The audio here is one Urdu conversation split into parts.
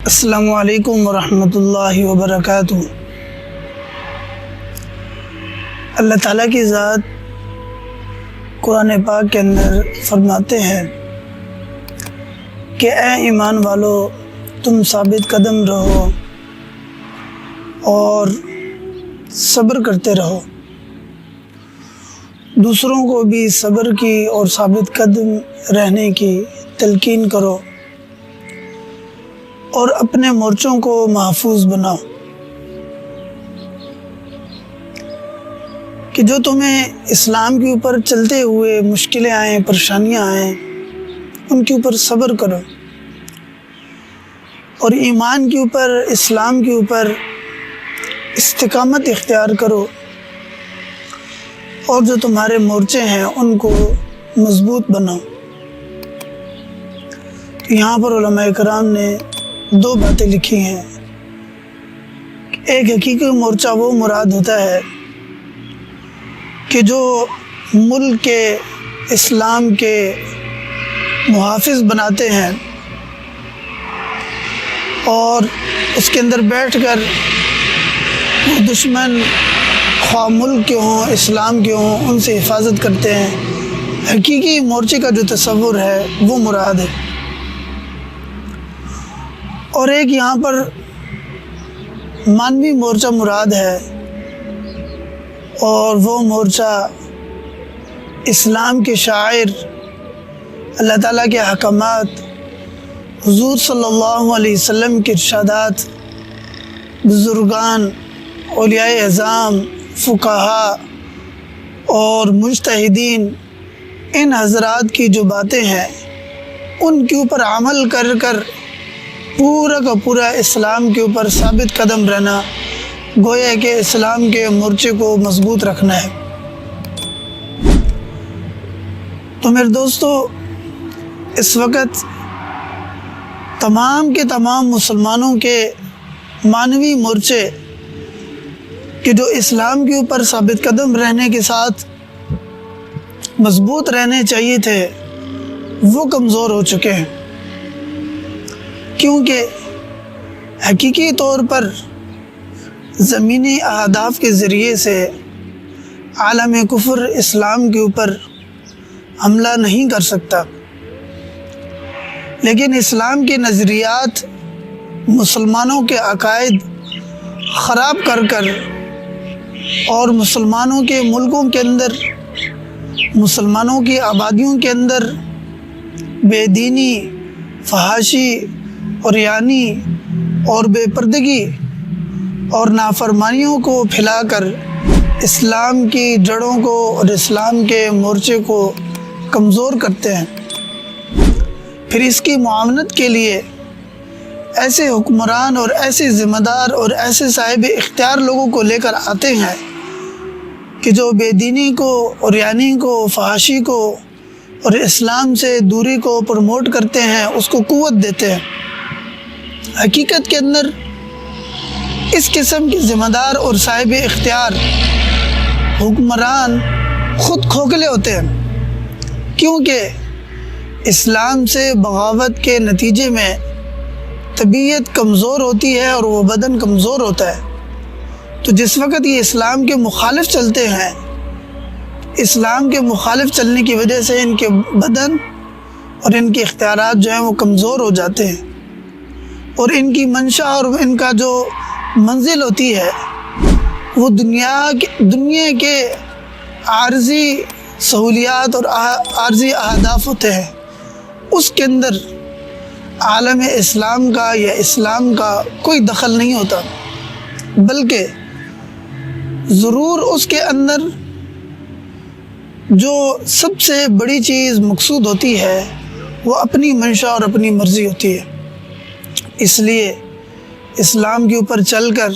السلام علیکم ورحمۃ اللہ وبرکاتہ۔ اللہ تعالیٰ کی ذات قرآن پاک کے اندر فرماتے ہیں کہ اے ایمان والو، تم ثابت قدم رہو اور صبر کرتے رہو، دوسروں کو بھی صبر کی اور ثابت قدم رہنے کی تلقین کرو اور اپنے مورچوں کو محفوظ بناؤ کہ جو تمہیں اسلام کے اوپر چلتے ہوئے مشکلیں آئیں، پریشانیاں آئیں، ان کے اوپر صبر کرو اور ایمان کے اوپر، اسلام کے اوپر استقامت اختیار کرو اور جو تمہارے مورچے ہیں ان کو مضبوط بناؤ۔ یہاں پر علماء کرام نے دو باتیں لکھی ہیں۔ ایک حقیقی مورچہ وہ مراد ہوتا ہے کہ جو ملک کے اسلام کے محافظ بناتے ہیں اور اس کے اندر بیٹھ کر دشمن خواہ ملک کے ہوں، اسلام کے ہوں، ان سے حفاظت کرتے ہیں۔ حقیقی مورچے کا جو تصور ہے وہ مراد ہے۔ اور ایک یہاں پر مانوی مورچہ مراد ہے، اور وہ مورچہ اسلام کے شاعر، اللہ تعالیٰ کے احکامات، حضور صلی اللہ علیہ وسلم کے ارشادات، بزرگان، اولیاء اعظام، فقہاء اور مجتہدین، ان حضرات کی جو باتیں ہیں ان کے اوپر عمل کر کر پورا کا پورا اسلام کے اوپر ثابت قدم رہنا، گویا کہ اسلام کے مورچے کو مضبوط رکھنا ہے۔ تو میرے دوستو، اس وقت تمام کے تمام مسلمانوں کے مانوی مورچے کہ جو اسلام کے اوپر ثابت قدم رہنے کے ساتھ مضبوط رہنے چاہیے تھے، وہ کمزور ہو چکے ہیں، کیونکہ حقیقی طور پر زمینی اہداف کے ذریعے سے عالم کفر اسلام کے اوپر حملہ نہیں کر سکتا، لیکن اسلام کے نظریات مسلمانوں کے عقائد خراب کر کر اور مسلمانوں کے ملکوں کے اندر، مسلمانوں کی آبادیوں کے اندر بے دینی، فحاشی، عریانی اور بے پردگی اور نافرمانیوں کو پھیلا کر اسلام کی جڑوں کو اور اسلام کے مورچے کو کمزور کرتے ہیں۔ پھر اس کی معاونت کے لیے ایسے حکمران اور ایسے ذمہ دار اور ایسے صاحب اختیار لوگوں کو لے کر آتے ہیں کہ جو بے دینی کو، عریانی کو، فحاشی کو اور اسلام سے دوری کو پروموٹ کرتے ہیں، اس کو قوت دیتے ہیں۔ حقیقت کے اندر اس قسم کے ذمہ دار اور صاحب اختیار حکمران خود کھوکھلے ہوتے ہیں، کیونکہ اسلام سے بغاوت کے نتیجے میں طبیعت کمزور ہوتی ہے اور وہ بدن کمزور ہوتا ہے۔ تو جس وقت یہ اسلام کے مخالف چلتے ہیں، اسلام کے مخالف چلنے کی وجہ سے ان کے بدن اور ان کے اختیارات جو ہیں وہ کمزور ہو جاتے ہیں، اور ان کی منشا اور ان کا جو منزل ہوتی ہے وہ دنیا کے عارضی سہولیات اور عارضی اہداف ہوتے ہیں۔ اس کے اندر عالم اسلام کا یا اسلام کا کوئی دخل نہیں ہوتا، بلکہ ضرور اس کے اندر جو سب سے بڑی چیز مقصود ہوتی ہے وہ اپنی منشا اور اپنی مرضی ہوتی ہے۔ اس لیے اسلام کے اوپر چل کر،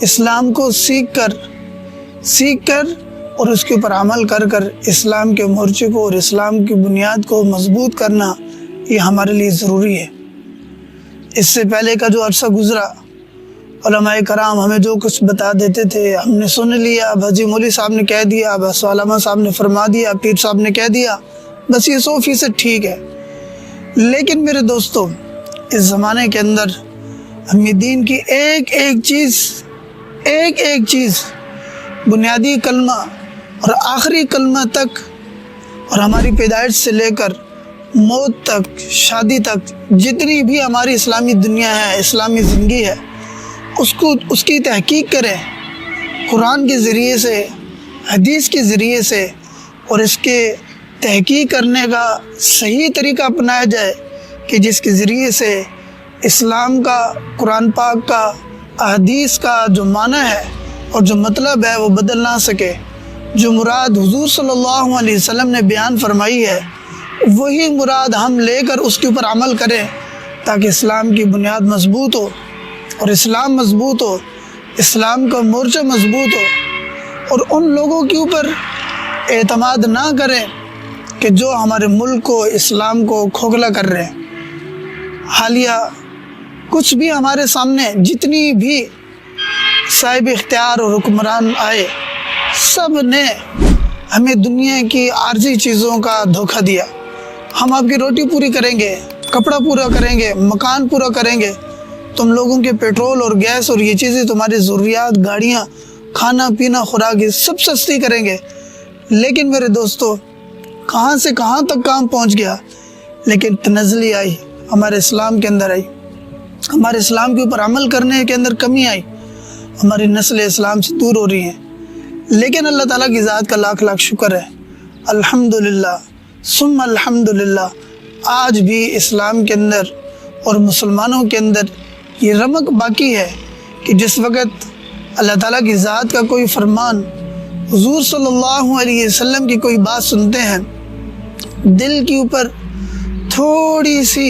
اسلام کو سیکھ کر اور اس کے اوپر عمل کر کر اسلام کے مورچے کو اور اسلام کی بنیاد کو مضبوط کرنا، یہ ہمارے لیے ضروری ہے۔ اس سے پہلے کا جو عرصہ گزرا، علماء کرام ہمیں جو کچھ بتا دیتے تھے ہم نے سن لیا، اب حاجی مولی صاحب نے کہہ دیا، اب علامہ صاحب نے فرما دیا، پیر صاحب نے کہہ دیا، بس یہ 100% ٹھیک ہے۔ لیکن میرے دوستو، اس زمانے کے اندر ہمیں دین کی ایک ایک چیز بنیادی کلمہ اور آخری کلمہ تک، اور ہماری پیدائش سے لے کر موت تک، شادی تک، جتنی بھی ہماری اسلامی دنیا ہے، اسلامی زندگی ہے، اس کی تحقیق کریں قرآن کے ذریعے سے، حدیث کے ذریعے سے، اور اس کے تحقیق کرنے کا صحیح طریقہ اپنایا جائے کہ جس کے ذریعے سے اسلام کا، قرآن پاک کا، احادیث کا جو معنی ہے اور جو مطلب ہے وہ بدل نہ سکے۔ جو مراد حضور صلی اللہ علیہ وسلم نے بیان فرمائی ہے وہی مراد ہم لے کر اس کے اوپر عمل کریں، تاکہ اسلام کی بنیاد مضبوط ہو اور اسلام مضبوط ہو، اسلام کا مورچہ مضبوط ہو، اور ان لوگوں کے اوپر اعتماد نہ کریں کہ جو ہمارے ملک کو، اسلام کو کھوکھلا کر رہے ہیں۔ حالیہ کچھ بھی ہمارے سامنے جتنی بھی صاحب اختیار اور حکمران آئے، سب نے ہمیں دنیا کی عارضی چیزوں کا دھوکہ دیا۔ ہم آپ کی روٹی پوری کریں گے، کپڑا پورا کریں گے، مکان پورا کریں گے، تم لوگوں کے پیٹرول اور گیس اور یہ چیزیں، تمہاری ضروریات، گاڑیاں، کھانا پینا، خوراک، یہ سب سستی کریں گے۔ لیکن میرے دوستو، کہاں سے کہاں تک کام پہنچ گیا، لیکن تنزلی آئی، ہمارے اسلام کے اندر آئی، ہمارے اسلام کے اوپر عمل کرنے کے اندر کمی آئی، ہماری نسل اسلام سے دور ہو رہی ہیں۔ لیکن اللہ تعالیٰ کی ذات کا لاکھ لاکھ شکر ہے، الحمدللہ ثم الحمدللہ، آج بھی اسلام کے اندر اور مسلمانوں کے اندر یہ رمق باقی ہے کہ جس وقت اللہ تعالیٰ کی ذات کا کوئی فرمان، حضور صلی اللہ علیہ وسلم کی کوئی بات سنتے ہیں، دل کے اوپر تھوڑی سی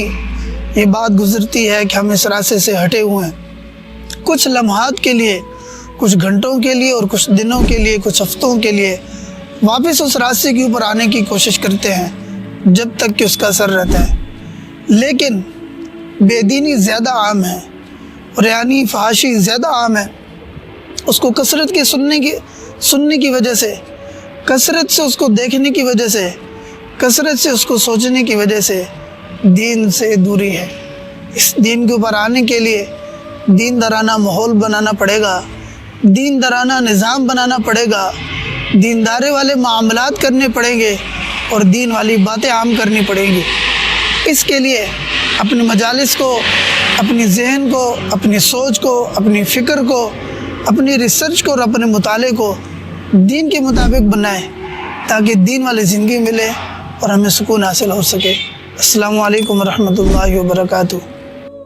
یہ بات گزرتی ہے کہ ہم اس راستے سے ہٹے ہوئے ہیں، کچھ لمحات کے لیے، کچھ گھنٹوں کے لیے اور کچھ دنوں کے لیے، کچھ ہفتوں کے لیے واپس اس راستے کے اوپر آنے کی کوشش کرتے ہیں جب تک کہ اس کا اثر رہتا ہے۔ لیکن بے دینی زیادہ عام ہے، اور یعنی فحاشی زیادہ عام ہے، اس کو کثرت کے سننے کی وجہ سے، کثرت سے اس کو دیکھنے کی وجہ سے، کثرت سے اس کو سوچنے کی وجہ سے دین سے دوری ہے۔ اس دین کے اوپر آنے کے لیے دین دارانہ ماحول بنانا پڑے گا، دین دارانہ نظام بنانا پڑے گا، دیندارے والے معاملات کرنے پڑیں گے، اور دین والی باتیں عام کرنی پڑیں گی۔ اس کے لیے اپنے مجالس کو، اپنی ذہن کو، اپنی سوچ کو، اپنی فکر کو، اپنی ریسرچ کو اور اپنے مطالعے کو دین کے مطابق بنائیں، تاکہ دین والی زندگی ملے اور ہمیں سکون حاصل ہو سکے۔ السلام علیکم ورحمۃ اللہ وبرکاتہ۔